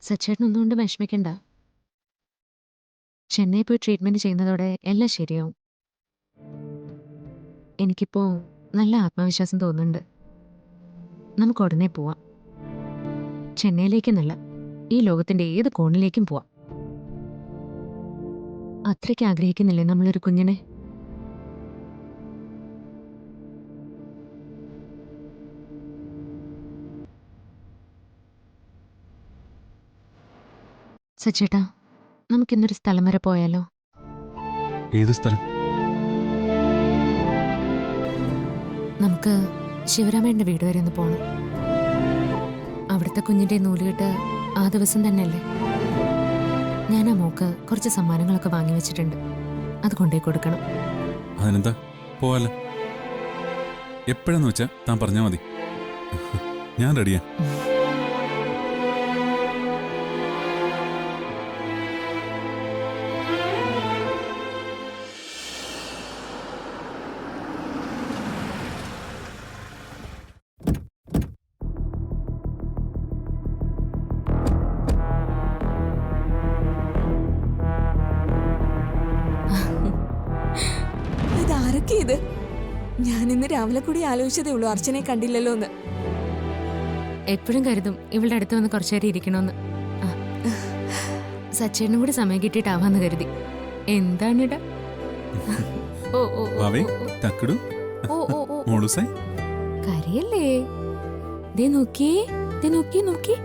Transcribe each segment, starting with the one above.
സച്ചേട്ടനൊന്നുകൊണ്ട് വിഷമിക്കണ്ട. ചെന്നൈ പോയി ട്രീറ്റ്മെന്റ് ചെയ്യുന്നതോടെ എല്ലാം ശരിയാവും. എനിക്കിപ്പോ നല്ല ആത്മവിശ്വാസം തോന്നുന്നുണ്ട്. നമുക്ക് ഉടനെ പോവാം. ചെന്നൈയിലേക്കെന്നല്ല, ഈ ലോകത്തിന്റെ ഏത് കോണിലേക്കും പോവാം. അത്രയ്ക്ക് ആഗ്രഹിക്കുന്നില്ലേ നമ്മളൊരു കുഞ്ഞിനെ? സച്ചേട്ടാ, നമുക്കിന്നൊരു സ്ഥലം വരെ പോയാലോ? ഏത് സ്ഥലം? നമുക്ക് ശിവരാമേന്റെ വീട് വരെ ഒന്ന് പോകണം. അവിടുത്തെ കുഞ്ഞിന്റെ നൂലുകെട്ട് ആ ദിവസം തന്നെയല്ലേ? ഞാൻ ആ മോക്ക് കുറച്ച് സമ്മാനങ്ങളൊക്കെ വാങ്ങി വെച്ചിട്ടുണ്ട്. അത് കൊണ്ടേ കൊടുക്കണം. അതിനെന്താ, പോവാലോ. എപ്പോഴെന്ന് വെച്ചാ താൻ പറഞ്ഞാ മതി. ഞാൻ റെഡിയാ. ഇത് ഞാൻ ഇന്ന് രാവിലെ കൂടി ആലോചിച്ചതേ ഉള്ളൂ അർച്ചനയെ കണ്ടില്ലല്ലോ എന്ന്. എപ്പോഴും കരുതും ഇവളുടെ അടുത്ത് വന്ന് കുറച്ചു നേരം ഇരിക്കണോന്ന്. സച്ചേട്ടനും കൂടി സമയം കിട്ടിയിട്ടാവാന്ന് കരുതി. എന്താണിടാ? കരയല്ലേ? ദേ നോക്കിയേ, ദേ നോക്കിയേ, നോക്കിയേ.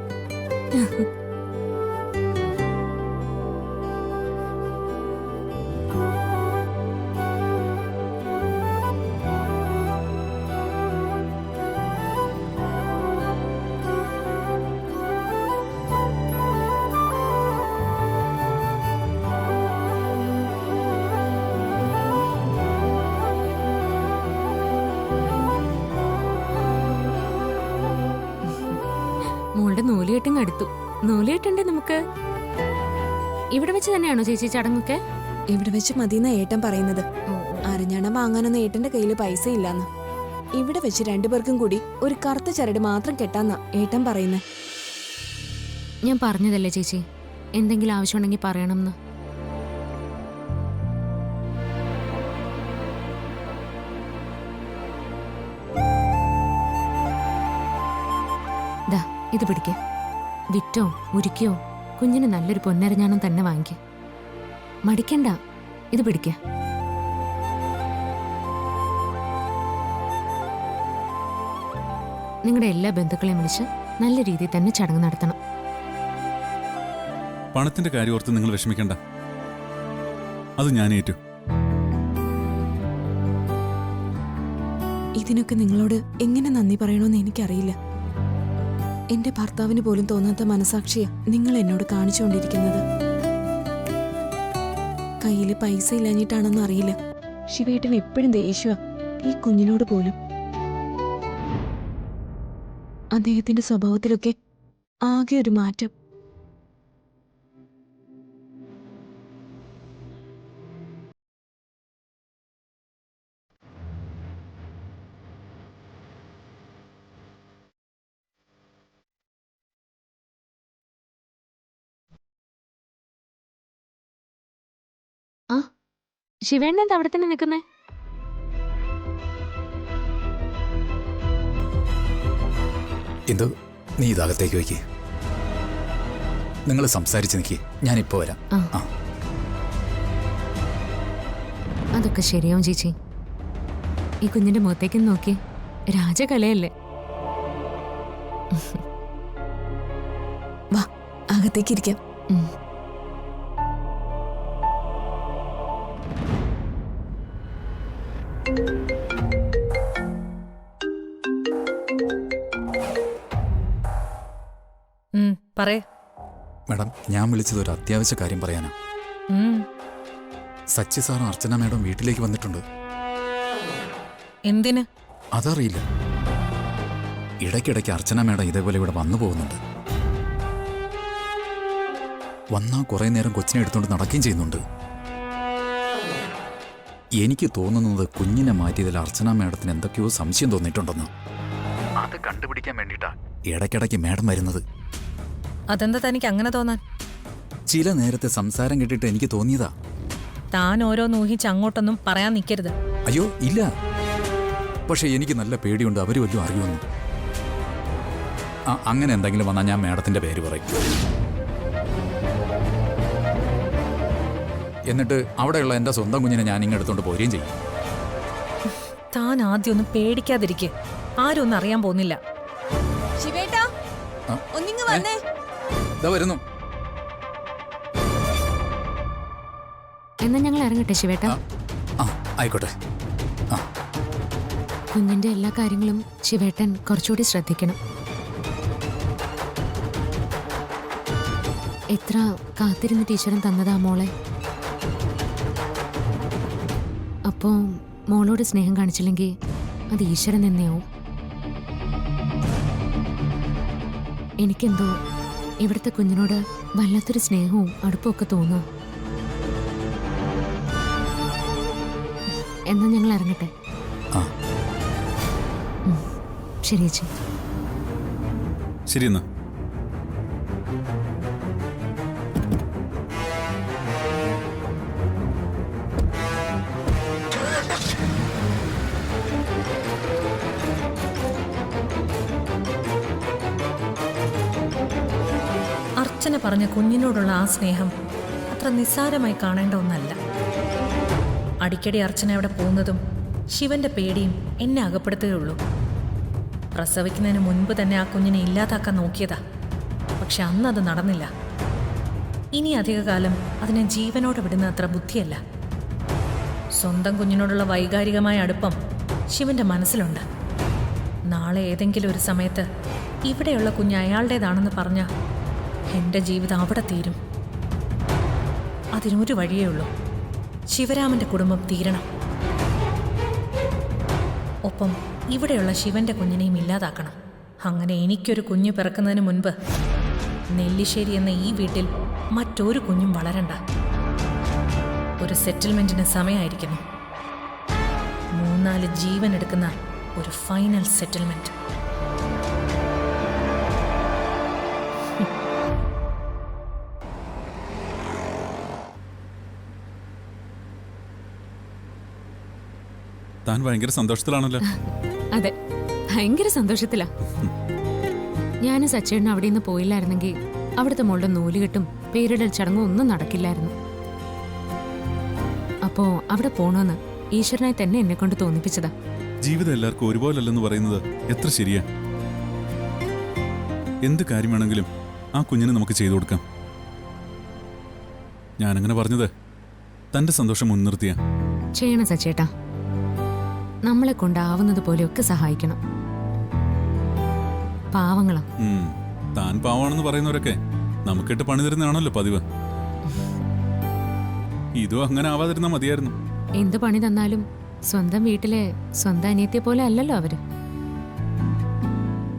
മോളുടെ നൂലുകെട്ടും കടുത്തു. നൂലുകെട്ടുണ്ടേ നമുക്ക്. ഇവിടെ വെച്ച് തന്നെയാണോ ചേച്ചി ചടങ്ങൊക്കെ? ഇവിടെ വെച്ച് മതിയെന്ന ഏട്ടൻ പറയുന്നത്. അരഞ്ഞാണം വാങ്ങാനൊന്നും ഏട്ടന്റെ കയ്യിൽ പൈസ ഇല്ലാന്ന്. ഇവിടെ വെച്ച് രണ്ടുപേർക്കും കൂടി ഒരു കറുത്ത ചരട് മാത്രം കെട്ടാന്നാ ഏട്ടൻ പറയുന്നത്. ഞാൻ പറഞ്ഞതല്ലേ ചേച്ചി, എന്തെങ്കിലും ആവശ്യമുണ്ടെങ്കിൽ പറയണമെന്ന്. ഇത് പിടിക്ക. വിറ്റോ ഉരുക്കിയോ കുഞ്ഞിന് നല്ലൊരു പൊന്നരഞ്ഞാണം തന്നെ വാങ്ങിക്ക. മടിക്കണ്ട, ഇത് പിടിക്ക. നിങ്ങളുടെ എല്ലാ ബന്ധുക്കളെയും വിളിച്ച് നല്ല രീതിയിൽ തന്നെ ചടങ്ങ് നടത്തണം. പണത്തിന്റെ കാര്യം ഓർത്ത് നിങ്ങൾ വിഷമിക്കണ്ട, അത് ഞാൻ ഏറ്റു. ഇതിനൊക്കെ നിങ്ങളോട് എങ്ങനെ നന്ദി പറയണമെന്ന് എനിക്കറിയില്ല. എന്റെ ഭർത്താവിന് പോലും തോന്നാത്ത മനസാക്ഷിയാ നിങ്ങൾ എന്നോട് കാണിച്ചുകൊണ്ടിരിക്കുന്നത്. കയ്യില് പൈസ ഇല്ലാഞ്ഞിട്ടാണെന്ന് അറിയില്ല, ശിവേട്ടൻ എപ്പോഴും ദേഷ്യ ഈ കുഞ്ഞിനോട് പോലും. അദ്ദേഹത്തിന്റെ സ്വഭാവത്തിലൊക്കെ ആകെ ഒരു മാറ്റം. ആ, ശിവേണ്ണ എന്താ അവിടെ തന്നെ നിൽക്കുന്നേ? എന്തോ, നീ ഇതകത്തേക്ക് വയ്ക്ക്. നിങ്ങൾ സംസാരിച്ച് നിൽക്കി, ഞാനിപ്പോ വരാം. അതൊക്കെ ശരിയാവും ചേച്ചി. ഈ കുഞ്ഞിന്റെ മുഖത്തേക്ക് നോക്കി, രാജകലയല്ലേ. വാ, അകത്തേക്ക് ഇരിക്കാം. മാഡം, ഞാൻ വിളിച്ചത് ഒരു അത്യാവശ്യ കാര്യം പറയാനാ. സച്ചി സാറും അർച്ചന മാഡം വീട്ടിലേക്ക് വന്നിട്ടുണ്ട്. എന്തിന്? അതറിയില്ല. ഇടയ്ക്കിടയ്ക്ക് അർച്ചന മാഡം ഇതേപോലെ ഇവിടെ വന്നു പോകുന്നുണ്ട്. വന്നാ കുറെ നേരം കൊച്ചിനെ എടുത്തുകൊണ്ട് നടക്കുകയും ചെയ്യുന്നുണ്ട്. എനിക്ക് തോന്നുന്നത് കുഞ്ഞിനെ മാറ്റിയതിൽ അർച്ചന മാഡത്തിന് എന്തൊക്കെയോ സംശയം തോന്നിയിട്ടുണ്ടെന്ന്. അത് കണ്ടുപിടിക്കാൻ വേണ്ടിയിട്ടാ ഇടയ്ക്കിടയ്ക്ക് മാഡം വരുന്നത്. അതെന്താ തനിക്ക് അങ്ങനെ തോന്നാൻ? ചില നേരത്തെ സംസാരം കേട്ടിട്ട് എനിക്ക് തോന്നിയതാ. താൻ ഓരോന്ന് ഊഹിച്ച് അങ്ങോട്ടൊന്നും പറയാൻ നിൽക്കരുത്. അയ്യോ ഇല്ല, പക്ഷെ എനിക്ക് നല്ല പേടിയുണ്ട് അവര് വല്ലതും അറിയുമെന്ന്. അങ്ങനെ എന്തെങ്കിലും വന്നാൽ ഞാൻ മേഡത്തിന്റെ പേര് പറയും. എന്നിട്ട് അവിടെയുള്ള എന്റെ സ്വന്തം കുഞ്ഞിനെ ഞാൻ ഇങ്ങെടുത്തോണ്ട് പോരുകയും ചെയ്യും. താൻ ആദ്യം ഒന്നും പേടിക്കാതിരിക്കെ, ആരും ഒന്നും അറിയാൻ പോകുന്നില്ല. ശിവേട്ടാ, ഒന്നിങ്ങ് വന്നേ. ഇതാ വരുന്നു. എന്നാ ഞങ്ങൾ ഇറങ്ങട്ടെ ശിവേട്ട. ആയിക്കോട്ടെ. കുഞ്ഞിന്റെ എല്ലാ കാര്യങ്ങളും ശിവേട്ടൻ കുറച്ചുകൂടി ശ്രദ്ധിക്കണം. എത്ര കാത്തിരുന്ന് ഈശ്വരൻ തന്നതാ മോളെ. അപ്പോ മോളോട് സ്നേഹം കാണിച്ചില്ലെങ്കിൽ അത് ഈശ്വരൻ തന്നെയാവും. എനിക്കെന്തോ ഇവിടുത്തെ കുഞ്ഞിനോട് വല്ലാത്തൊരു സ്നേഹവും അടുപ്പമൊക്കെ തോന്നുക. എന്നാ ഞങ്ങൾ ഇറങ്ങട്ടെ. ശരി ചേച്ചി. ശരി എന്നാ. അർച്ചന പറഞ്ഞ കുഞ്ഞിനോടുള്ള ആ സ്നേഹം അത്ര നിസ്സാരമായി കാണേണ്ട ഒന്നല്ല. അടിക്കടി അർച്ചന അവിടെ പോകുന്നതും ശിവന്റെ പേടിയും എന്നെ അകപ്പെടുത്തുകയുള്ളൂ. പ്രസവിക്കുന്നതിന് മുൻപ് തന്നെ ആ കുഞ്ഞിനെ ഇല്ലാതാക്കാൻ നോക്കിയതാ. പക്ഷെ അന്നത് നടന്നില്ല. ഇനി അധികകാലം അതിനെ ജീവനോടെ വിടുന്ന അത്ര ബുദ്ധിയല്ല. സ്വന്തം കുഞ്ഞിനോടുള്ള വൈകാരികമായ അടുപ്പം ശിവന്റെ മനസ്സിലുണ്ട്. നാളെ ഏതെങ്കിലും ഒരു സമയത്ത് ഇവിടെയുള്ള കുഞ്ഞ് അയാളുടേതാണെന്ന് പറഞ്ഞാൽ എൻ്റെ ജീവിതം അവിടെ തീരും. അതിനൊരു വഴിയേ ഉള്ളൂ. ശിവരാമന്റെ കുടുംബം തീരണം. ഒപ്പം ഇവിടെയുള്ള ശിവന്റെ കുഞ്ഞിനെയും ഇല്ലാതാക്കണം. അങ്ങനെ എനിക്കൊരു കുഞ്ഞ് പിറക്കുന്നതിന് മുൻപ് നെല്ലിശ്ശേരി എന്ന ഈ വീട്ടിൽ മറ്റൊരു കുഞ്ഞും വളരണ്ട. ഒരു സെറ്റിൽമെന്റിന് സമയമായിരിക്കുന്നു. 3-4 ജീവൻ എടുക്കുന്ന ഒരു ഫൈനൽ സെറ്റിൽമെന്റ്. താൻ ഭയങ്കര സന്തോഷത്തിലാണല്ലോ. അതെ, ഭയങ്കര സന്തോഷത്തിലാ. ഞാനും സച്ചേട്ടനും അവിടെ നിന്ന് പോയില്ലായിരുന്നെങ്കിൽ അവിടുത്തെ മോളുടെ നൂലുകെട്ടും പേരിടൽ ചടങ്ങും ഒന്നും നടക്കില്ലായിരുന്നു. അപ്പോ അവിടെ പോണോന്ന് ഈശ്വരനായി തന്നെ എന്നെ കൊണ്ട് തോന്നിപ്പിച്ചതാ. ജീവിതം എല്ലാവർക്കും ഒരുപോലല്ലെന്ന് പറയുന്നത് എത്ര ശരിയാ. എന്ത് കാര്യം വേണമെങ്കിലും ആ കുഞ്ഞിന് നമുക്ക് ചെയ്തു കൊടുക്കാം. ഞാനങ്ങനെ പറഞ്ഞത് തന്റെ സന്തോഷം മുൻനിർത്തിയാ. ചെയ്യണം സച്ചേട്ടാ. നമ്മളെ കൊണ്ടാവുന്നത് പോലെയൊക്കെ സഹായിക്കണം. പാവങ്ങളാ. താൻ പാവാണെന്ന് പറയുന്നവരൊക്കെ നമുക്കിട്ട് പണി തരുന്നതാണല്ലോ പതിവ്. ഇതും അങ്ങനെ ആവാതിരുന്നാ മതിയായിരുന്നു. എന്ത് പണി തന്നാലും സ്വന്തം വീട്ടിലെ സ്വന്തം അനിയത്തിയെ പോലെ അല്ലല്ലോ അവര്.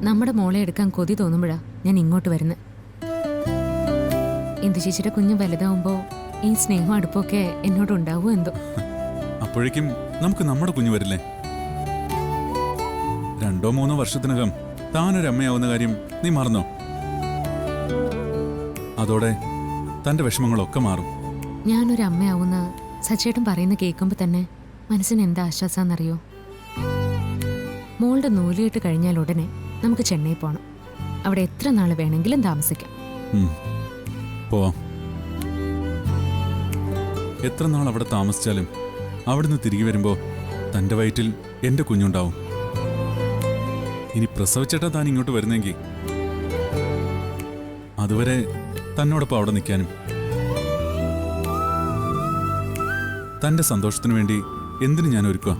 നമ്മുടെ മോളെ എടുക്കാൻ കൊതി തോന്നുമ്പോഴാ ഞാൻ ഇങ്ങോട്ട് വരുന്നത്. എന്തു ചേച്ചിയുടെ കുഞ്ഞ് വലുതാവുമ്പോ ഈ സ്നേഹവും അടുപ്പൊക്കെ എന്നോട് ഉണ്ടാവോ എന്തോ. അപ്പോഴേക്കും നമുക്ക് നമ്മുടെ കുഞ്ഞു വരില്ലേ? 2-3 വർഷത്തിനകം താനൊരമ്മയാവുന്ന കാര്യം നീ മറന്നോ? അതോടെ തന്റെ വിഷമങ്ങളൊക്കെ മാറും. ഞാനൊരു അമ്മയാവുന്ന സച്ചേട്ടൻ പറയുന്ന കേൾക്കുമ്പോ തന്നെ മനസ്സിന് എന്താ ആശ്വാസാന്നറിയോ? മോളുടെ നൂലുകെട്ട് കഴിഞ്ഞാൽ ഉടനെ നമുക്ക് ചെന്നൈ പോണം. അവിടെ എത്ര നാൾ വേണമെങ്കിലും താമസിക്കാം. പോവാം. എത്ര നാൾ അവിടെ താമസിച്ചാലും അവിടുന്ന് തിരികെ വരുമ്പോ തന്റെ വയറ്റിൽ എന്റെ കുഞ്ഞുണ്ടാവും. ഇനി പ്രസവിച്ചിട്ടാ താൻ ഇങ്ങോട്ട് വരുന്നെങ്കിൽ അതുവരെ തന്നോടൊപ്പം അവിടെ നിൽക്കാനും തന്റെ സന്തോഷത്തിനു വേണ്ടി എന്തിനു ഞാൻ ഒരുക്കുക.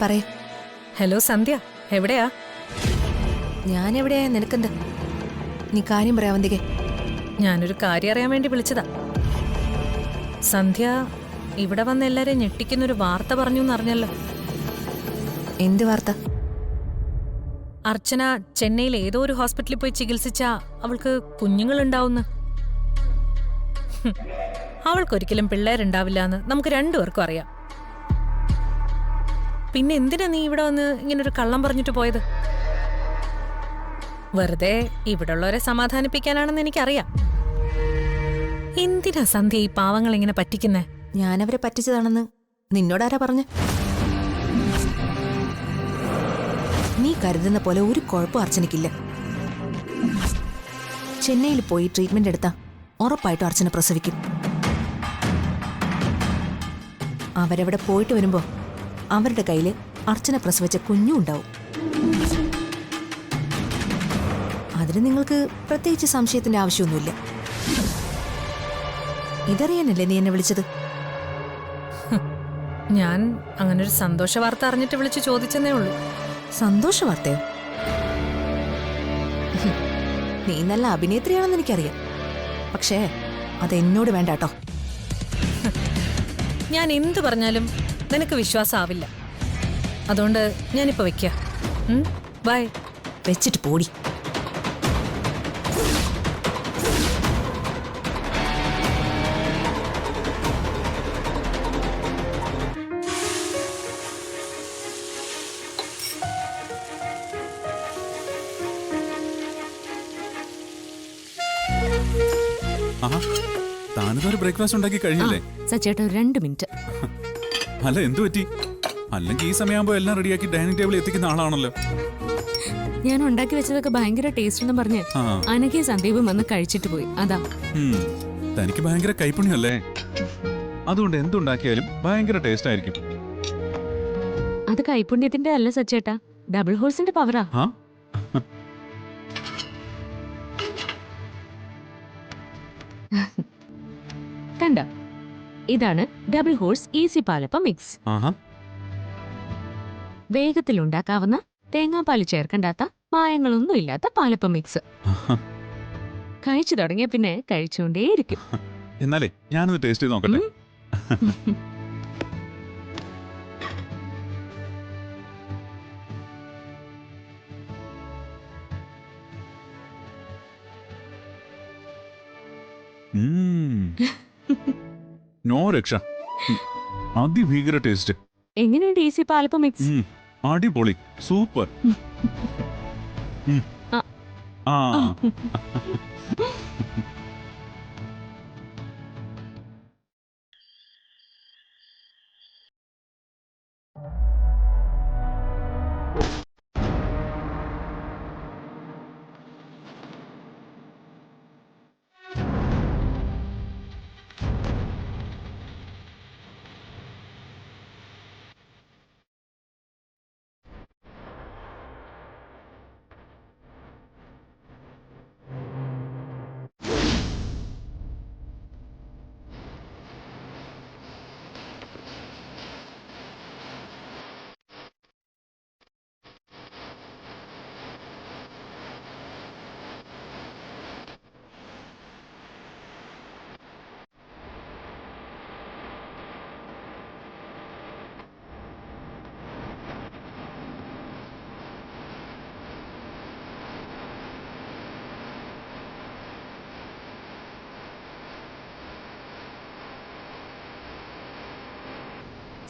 പറയ. ഹലോ സന്ധ്യ, എവിടെയാ? ഞാൻ എവിടെയാ? നിനക്കെന്ത്? നീ കാര്യം പറയാവന്തികെ. ഞാനൊരു കാര്യം അറിയാൻ വേണ്ടി വിളിച്ചതാ. സന്ധ്യ ഇവിടെ വന്ന് എല്ലാരെയും ഞെട്ടിക്കുന്നൊരു വാർത്ത പറഞ്ഞു എന്നറിഞ്ഞല്ലോ. എന്ത് വാർത്ത? അർച്ചന ചെന്നൈയിൽ ഏതോ ഒരു ഹോസ്പിറ്റലിൽ പോയി ചികിത്സിച്ച അവൾക്ക് കുഞ്ഞുങ്ങളുണ്ടാവുന്നു. അവൾക്കൊരിക്കലും പിള്ളേരുണ്ടാവില്ല എന്ന് നമുക്ക് രണ്ടുപേർക്കും അറിയാം. പിന്നെ എന്തിനാ നീ ഇവിടെ വന്ന് ഇങ്ങനൊരു കള്ളം പറഞ്ഞിട്ട് പോയത്? വെറുതെ ഇവിടെ ഉള്ളവരെ സമാധാനിപ്പിക്കാനാണെന്ന് എനിക്കറിയാം. എന്തിനാ സന്ധ്യ ഈ പാവങ്ങൾ ഇങ്ങനെ പറ്റിക്കുന്നേ? ഞാനവരെ പറ്റിച്ചതാണെന്ന് നിന്നോടാരാ പറഞ്ഞ? നീ കരുതുന്ന പോലെ ഒരു കുഴപ്പം അർച്ചനയ്ക്കില്ല. ചെന്നൈയിൽ പോയി ട്രീറ്റ്മെന്റ് എടുത്താ ഉറപ്പായിട്ടും അർച്ചന പ്രസവിക്കും. അവരവിടെ പോയിട്ട് വരുമ്പോ അവരുടെ കയ്യില് അർച്ചന പ്രസവിച്ച കുഞ്ഞും ഉണ്ടാവും. അതിന് നിങ്ങൾക്ക് പ്രത്യേകിച്ച് സംശയത്തിന്റെ ആവശ്യമൊന്നുമില്ല. ഇതറിയാനല്ലേ നീ എന്നെ വിളിച്ചത്? ഞാൻ അങ്ങനൊരു സന്തോഷ വാർത്ത അറിഞ്ഞിട്ട് വിളിച്ച് ചോദിച്ചെന്നേ ഉള്ളൂ. സന്തോഷ വാർത്തയോ? നീ നല്ല അഭിനേത്രിയാണെന്ന് എനിക്കറിയാം. പക്ഷേ അതെന്നോട് വേണ്ട കേട്ടോ. ഞാൻ എന്തു പറഞ്ഞാലും നിനക്ക് വിശ്വാസമാവില്ല. അതുകൊണ്ട് ഞാനിപ്പോ വെക്കാം. ബൈ. വെച്ചിട്ട് പോടി. ആഹാ, താനിതൊരു ബ്രേക്ക്ഫാസ്റ്റ് ഉണ്ടാക്കി കഴിഞ്ഞില്ലേ? സച്ചേട്ടാ ഒരു 2 മിനിറ്റ്. അല്ല, എന്തു പറ്റി? അല്ലെങ്കിൽ ഈ സമയമാകുമ്പോ എല്ലാം റെഡിയാക്കി ഡൈനിങ് ടേബിളിൽ എത്തിക്കുന്ന ആളാണല്ലോ. ഞാൻ ഉണ്ടാക്കി വെച്ചതൊക്കെ ഭയങ്കര ടേസ്റ്റ് എന്ന് പറഞ്ഞ് ആ. അനഘയും സന്ദീപും വന്ന് കഴിച്ചിട്ട് പോയി. അതാ. തനിക്ക് ഭയങ്കര കൈപ്പുണ്യല്ലേ? അതുകൊണ്ട് എന്തുണ്ടാക്കിയാലും ഭയങ്കര ടേസ്റ്റ് ആയിരിക്കും. അത് കൈപുണ്യത്തിന്റെ അല്ല സച്ചേട്ടാ, ഡബിൾ ഹോഴ്സിന്റെ പവറാ. ആ? കണ്ട, ഇതാണ് Double Horse easy palappam mix. ആഹാ. വേഗത്തിൽ ഉണ്ടാക്കാവുന്ന തേങ്ങാപ്പാൽ ചേർക്കണ്ടാത്ത മായങ്ങളൊന്നും ഇല്ലാത്ത പാലപ്പം മിക്സ്. കഴിച്ചു തുടങ്ങിയ പിന്നെ കഴിച്ചുകൊണ്ടേയിരിക്കും. എന്നാലേ ഞാനൊന്ന് ടേസ്റ്റ് ചെയ്ത് നോക്കട്ടെ. നോ രക്ഷ. അതിഭീകര ടേസ്റ്റ്. എങ്ങനെയുണ്ട് ഈസി പാലപ്പം മിക്സ്? അടിപൊളി, സൂപ്പർ. ആ.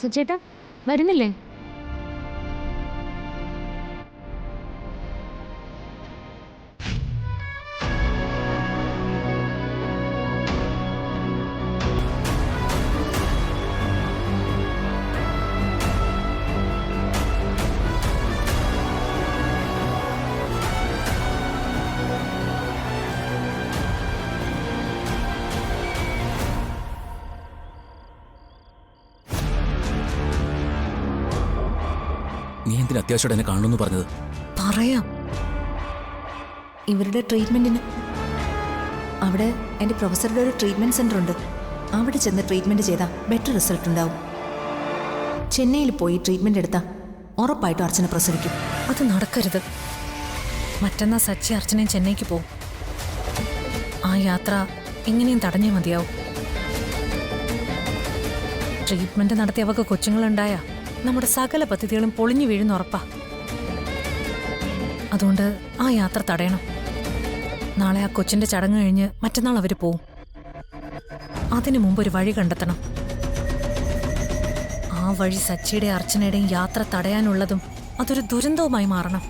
സച്ചേട്ടാ വരുന്നില്ലേ? നീ എന്തിനാ അത്യാവശ്യമായിട്ട് എന്നെ കാണണമെന്ന് പറഞ്ഞത്? പറയാം. ഇവരുടെ ട്രീറ്റ്മെന്റിന് അവിടെ എൻ്റെ പ്രൊഫസറുടെ ഒരു ട്രീറ്റ്മെന്റ് സെന്റർ ഉണ്ട്. അവിടെ ചെന്ന് ട്രീറ്റ്മെന്റ് ചെയ്താൽ ബെറ്റർ റിസൾട്ട് ഉണ്ടാവും. ചെന്നൈയിൽ പോയി ട്രീറ്റ്മെന്റ് എടുത്താൽ ഉറപ്പായിട്ടും അർച്ചന പ്രസവിക്കും. അത് നടക്കരുത്. മറ്റന്നാ സച്ചി അർച്ചനയും ചെന്നൈക്ക് പോവും. ആ യാത്ര എങ്ങനെയും തടഞ്ഞേ മതിയാവും. ട്രീറ്റ്മെന്റ് നടത്തിയവർക്ക് കൊച്ചുങ്ങളുണ്ടായ നമ്മുടെ സകല പദ്ധതികളും പൊളിഞ്ഞു വീഴുന്ന ഉറപ്പാ. അതുകൊണ്ട് ആ യാത്ര തടയണം. നാളെ ആ കൊച്ചിന്റെ ചടങ്ങ് കഴിഞ്ഞ് മറ്റന്നാൾ അവര് പോവും. അതിനു മുമ്പ് ഒരു വഴി കണ്ടെത്തണം. ആ വഴി സച്ചിയുടെ അർച്ചനയുടെയും യാത്ര തടയാനുള്ളതും അതൊരു ദുരന്തവുമായി മാറണം.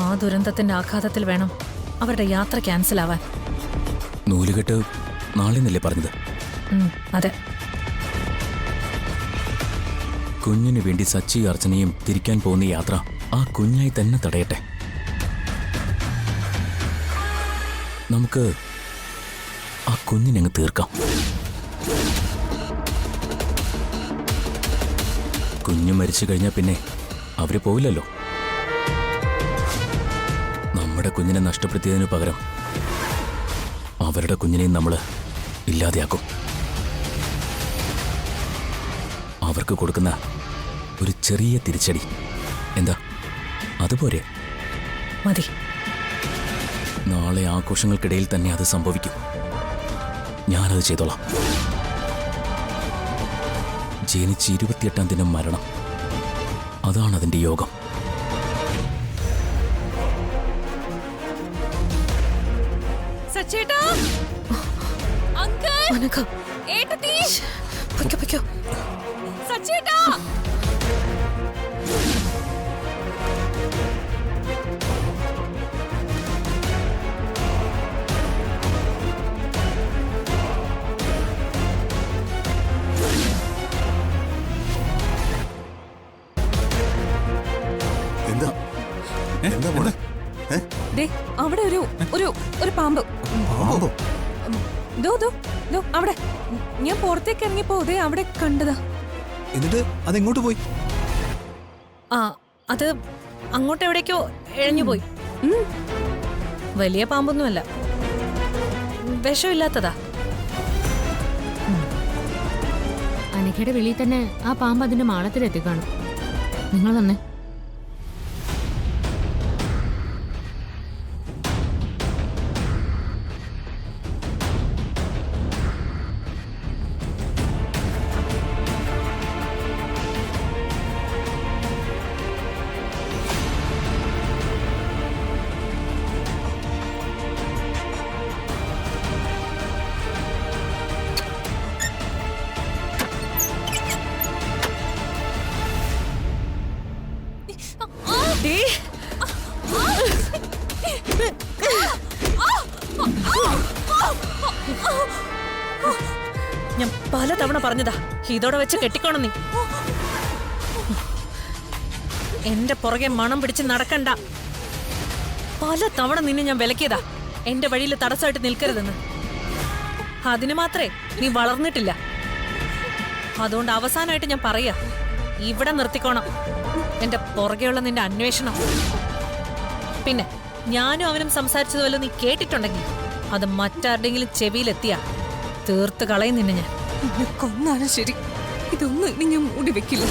ആ ദുരന്തത്തിന്റെ ആഘാതത്തിൽ വേണം അവരുടെ യാത്ര ക്യാൻസൽ ആവാൻ. നൂലുകെട്ട് നാളെ എന്നല്ലേ പറഞ്ഞത്? അതെ. കുഞ്ഞിനു വേണ്ടി സച്ചി അർച്ചനയും തിരിക്കാൻ പോകുന്ന യാത്ര ആ കുഞ്ഞായി തന്നെ തടയട്ടെ. നമുക്ക് ആ കുഞ്ഞിനങ്ങ് തീർക്കാം. കുഞ്ഞു മരിച്ചു കഴിഞ്ഞാൽ പിന്നെ അവര് പോവില്ലല്ലോ. നമ്മുടെ കുഞ്ഞിനെ നഷ്ടപ്പെടുത്തിയതിനു പകരം അവരുടെ കുഞ്ഞിനെയും നമ്മൾ ഇല്ലാതെയാക്കും. അവർക്ക് കൊടുക്കുന്ന ഒരു ചെറിയ തിരിച്ചടി എന്താ, അതുപോരെ? മതി. നാളെ ആഘോഷങ്ങൾക്കിടയിൽ തന്നെ അത് സംഭവിക്കും. ഞാനത് ചെയ്തോളാം. ജനിച്ച് 28-ാം ദിനം മരണം, അതാണ് അതിന്റെ യോഗം. സച്ചേട്ടാ, അങ്കിൾ, ഏട്ടത്തി, പൊയ്ക്കോ, പൊയ്ക്കോ. സച്ചേട്ടാ, എന്താ എന്താ മോളെ? ദേ, അവിടെ ഒരു ഒരു ഒരു പാമ്പ്. പാമ്പോ? ദോ ദോ ദോ അവിടെ. ഞാൻ പുറത്തേക്ക് ഇറങ്ങിയപ്പോ ദേ അവിടെ കണ്ടതാ. എന്നിട്ട് അതെങ്ങോട്ട് പോയി? ആ അത് അങ്ങോട്ട് എവിടേക്കോ എഴഞ്ഞുപോയി. വലിയ പാമ്പൊന്നുമല്ല, വിഷമില്ലാത്തതാ. അനഘയുടെ വെളിയിൽ തന്നെ ആ പാമ്പ് അതിന്റെ മാളത്തിലെത്തിക്കാണും. നിങ്ങൾ തന്നെ ഞാൻ പലതവണ പറഞ്ഞതാ, ഇതോടെ വെച്ച് കെട്ടിക്കോണം നീ. എന്റെ പുറകെ മണം പിടിച്ച് നടക്കണ്ട. പലതവണ നിന്നെ ഞാൻ വിലക്കിയതാ, എന്റെ വഴിയിൽ തടസ്സമായിട്ട് നിൽക്കരുതെന്ന്. അതിന് മാത്രമേ നീ വളർന്നിട്ടില്ല. അതുകൊണ്ട് അവസാനമായിട്ട് ഞാൻ പറയാ, ഇവിടെ നിർത്തിക്കോണം എന്റെ പുറകെയുള്ള നിന്റെ അന്വേഷണം. പിന്നെ ഞാനും അവനും സംസാരിച്ചതുവല്ലോ നീ കേട്ടിട്ടുണ്ടെങ്കിൽ അത് മറ്റാരുടെങ്കിലും ചെവിയിലെത്തിയാ തീർത്ത് കളയും നിന്നെ ഞാൻ. എന്നെ കൊന്നാലും ശരി, ഇതൊന്നും ഇനി ഞാൻ മൂടി വെക്കില്ല.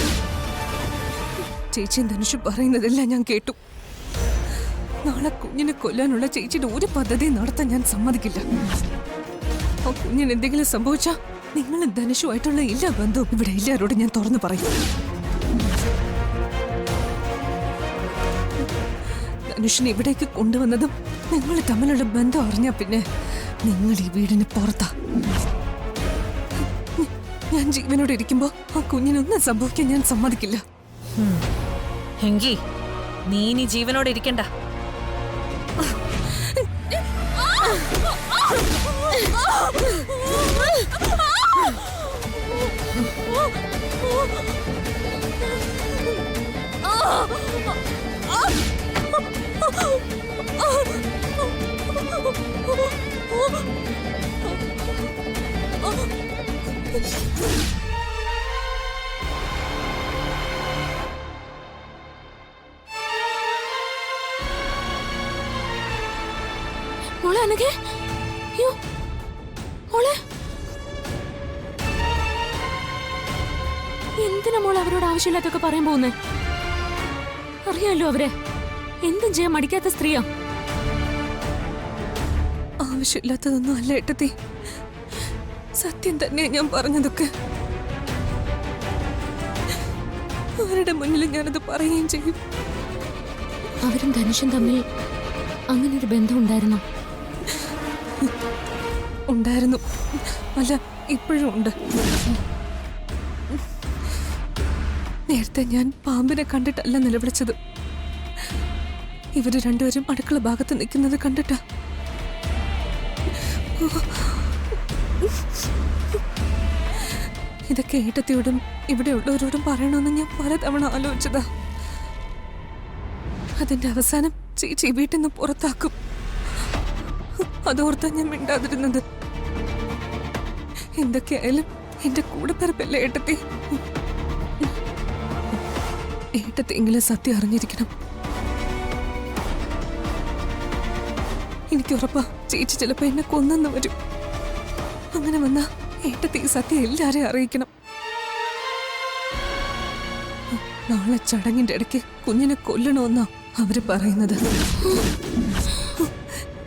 ചേച്ചിയും ധനുഷ് പറയുന്നതെല്ലാം ഞാൻ കേട്ടു. നാളെ കുഞ്ഞിനെ കൊല്ലാനുള്ള ചേച്ചിയുടെ ഒരു പദ്ധതി നടത്താൻ ഞാൻ സമ്മതിക്കില്ല. ആ കുഞ്ഞിന് എന്തെങ്കിലും സംഭവിച്ചാ നിങ്ങളും ധനുഷുമായിട്ടുള്ള എല്ലാ ബന്ധവും ഇവിടെ എല്ലാവരോടും ഞാൻ തുറന്നു പറയും. ധനുഷിനെ ഇവിടേക്ക് കൊണ്ടുവന്നതും നിങ്ങൾ തമ്മിലുള്ള ബന്ധം അറിഞ്ഞാ പിന്നെ നിങ്ങൾ ഈ വീടിന് പുറത്താ. ഞാൻ ജീവനോടെ ഇരിക്കുമ്പോ ആ കുഞ്ഞിനൊന്നും സംഭവിക്കാൻ ഞാൻ സമ്മതിക്കില്ല. എങ്കി നീ ഇനി ജീവനോടെ ഇരിക്കണ്ട. മോളെ അനഘേ, അയ്യോ മോളെ, എന്തിനാ മോളെ അവരോട് ആവശ്യമില്ലാത്തൊക്കെ പറയാൻ പോകുന്നേ? അറിയാലോ അവരെ എന്തും ചെയ്യാൻ മടിക്കാത്ത സ്ത്രീയാ. ആവശ്യമില്ലാത്തതൊന്നും അല്ല ഏട്ടത്തി. സത്യം തന്നെ ഞാൻ പറഞ്ഞതൊക്കെ. ആരുടെ മുന്നിൽ ഞാനത് പറയുകയും ചെയ്യും. അവരും ധനുഷും തമ്മിൽ അങ്ങനൊരു ബന്ധം ഉണ്ടായിരുന്നോ? ഉണ്ടായിരുന്നു. അല്ല, ഇപ്പോഴും ഉണ്ട്. നേരത്തെ ഞാൻ പാമ്പിനെ കണ്ടിട്ടല്ല നിലവിളിച്ചത്. ഇവര് രണ്ടുപേരും അടുക്കള ഭാഗത്ത് നിൽക്കുന്നത് കണ്ടിട്ടാ. ഇതൊക്കെ ഏട്ടത്തിയോടും ഇവിടെ ഉള്ളവരോടും പറയണമെന്ന് ഞാൻ പലതവണ ആലോചിച്ചതാ. അതിന്റെ അവസാനം ചേച്ചി വീട്ടിൽ നിന്ന് പുറത്താക്കും. അതോർത്താ ഞാൻ മിണ്ടാതിരുന്നത്. എന്തൊക്കെയായാലും എന്റെ കൂടെപ്പിറപ്പല്ലേ ഏട്ടത്തി. ഏട്ടത്തെങ്കിലും സത്യം അറിഞ്ഞിരിക്കണം. എനിക്ക് ഉറപ്പാ ചേച്ചി ചിലപ്പോ എന്നെ കൊന്നെന്ന് വരും. അങ്ങനെ വന്നാ ഏട്ടത്തി സത്യം എല്ലാരെയും അറിയിക്കണം. നാളെ ചടങ്ങിന്റെ ഇടയ്ക്ക് കുഞ്ഞിനെ കൊല്ലണമെന്നാ അവര് പറയുന്നത്.